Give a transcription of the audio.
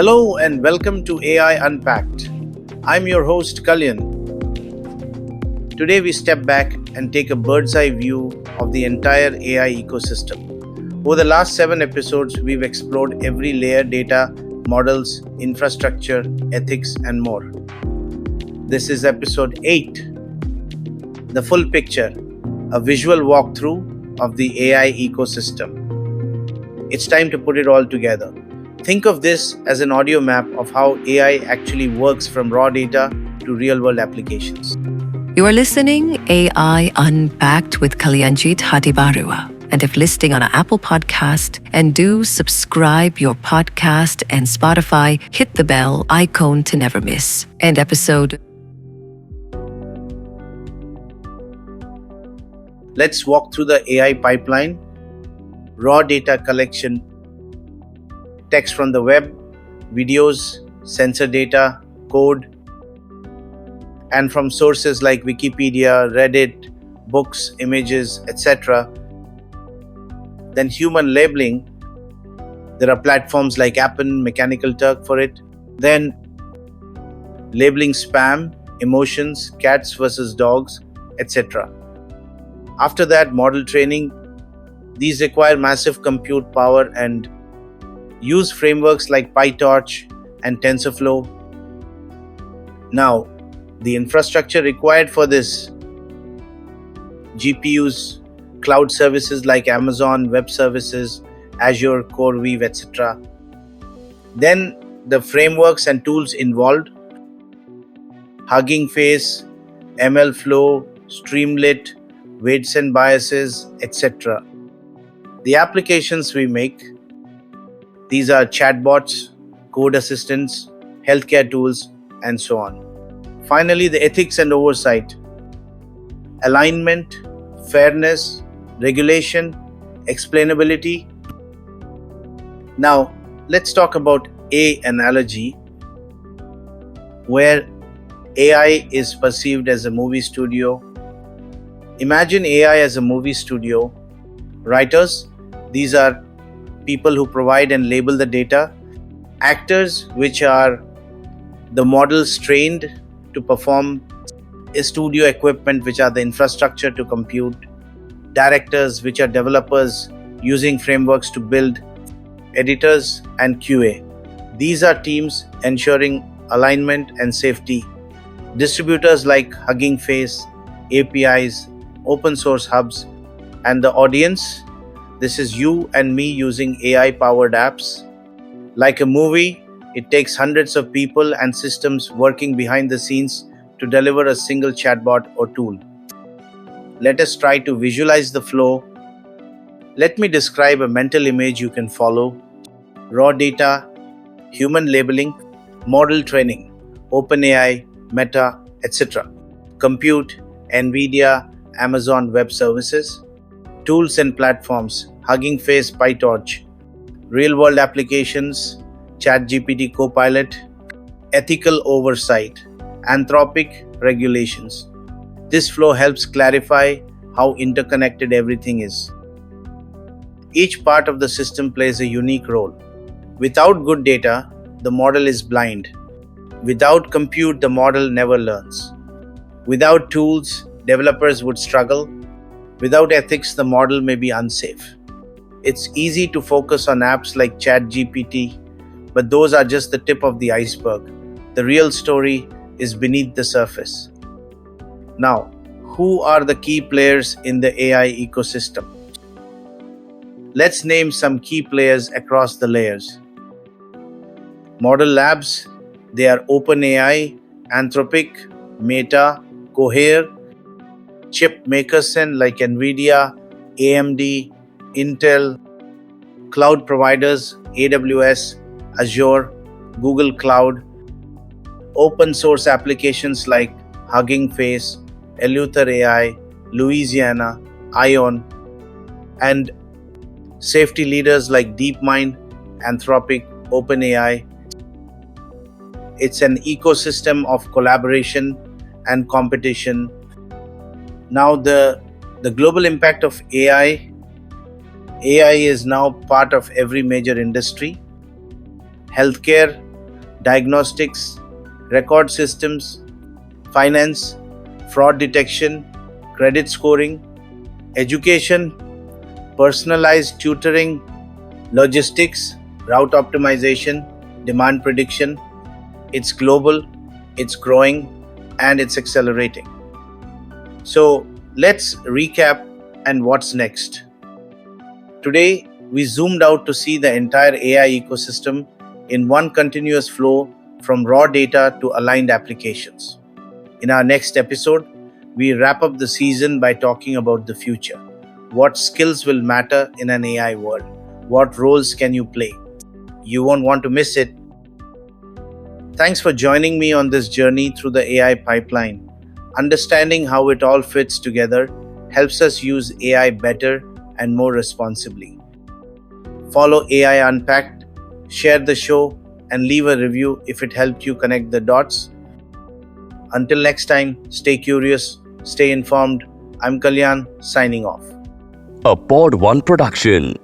Hello and welcome to AI Unpacked. I'm your host Kalyan. Today we step back and take a bird's eye view of the entire AI ecosystem. Over the last 7 episodes, we've explored every layer: data, models, infrastructure, ethics, and more. This is episode 8, the full picture, a visual walkthrough of the AI ecosystem. It's time to put it all together. Think of this as an audio map of how AI actually works from raw data to real-world applications. You are listening AI Unpacked with Kalyanjit Hadibarua. And if listening on an Apple podcast, and do subscribe your podcast and Spotify, hit the bell icon to never miss. End episode. Let's walk through the AI pipeline. Raw data collection, text from the web, videos, sensor data, code, and from sources like Wikipedia, Reddit, books, images, etc. Then human labeling. There are platforms like Appen, Mechanical Turk for it. Then labeling spam, emotions, cats versus dogs, etc. After that, model training. These require massive compute power and use frameworks like PyTorch and TensorFlow. Now, the infrastructure required for this: GPUs, cloud services like Amazon Web Services, Azure, CoreWeave, etc. Then the frameworks and tools involved: Hugging Face, MLflow, Streamlit, weights and biases, etc. The applications we make: these are chatbots, code assistants, healthcare tools, and so on. Finally, the ethics and oversight: alignment, fairness, regulation, explainability. Now, let's talk about an analogy where AI is perceived as a movie studio. Imagine AI as a movie studio. Writers, these are people who provide and label the data. Actors, which are the models trained to perform. Studio equipment, which are the infrastructure to compute. Directors, which are developers using frameworks to build. Editors and QA. These are teams ensuring alignment and safety. Distributors like Hugging Face, APIs, open source hubs, and the audience. This is you and me using AI-powered apps. Like a movie, it takes hundreds of people and systems working behind the scenes to deliver a single chatbot or tool. Let us try to visualize the flow. Let me describe a mental image you can follow. Raw data, human labeling, model training, OpenAI, Meta, etc. Compute, NVIDIA, Amazon Web Services. Tools and platforms: Hugging Face, PyTorch. Real-world applications: ChatGPT Copilot. Ethical oversight: Anthropic, regulations. This flow helps clarify how interconnected everything is. Each part of the system plays a unique role. Without good data, the model is blind. Without compute, the model never learns. Without tools, developers would struggle. Without ethics, the model may be unsafe. It's easy to focus on apps like ChatGPT, but those are just the tip of the iceberg. The real story is beneath the surface. Now, who are the key players in the AI ecosystem? Let's name some key players across the layers. Model labs, they are OpenAI, Anthropic, Meta, Cohere. Chip makers like NVIDIA, AMD, Intel. Cloud providers: AWS, Azure, Google Cloud. Open source applications like Hugging Face, Eleuther AI, Louisiana, Ion. And safety leaders like DeepMind, Anthropic, OpenAI. It's an ecosystem of collaboration and competition. Now, the global impact of AI is now part of every major industry. Healthcare, diagnostics, record systems, finance, fraud detection, credit scoring, education, personalized tutoring, logistics, route optimization, demand prediction. It's global, it's growing, and it's accelerating. So let's recap and what's next. Today, we zoomed out to see the entire AI ecosystem in one continuous flow from raw data to aligned applications. In our next episode, we wrap up the season by talking about the future. What skills will matter in an AI world? What roles can you play? You won't want to miss it. Thanks for joining me on this journey through the AI pipeline. Understanding how it all fits together helps us use AI better and more responsibly. Follow AI Unpacked, share the show, and leave a review if it helped you connect the dots. Until next time, stay curious, stay informed. I'm Kalyan, signing off. A Pod One production.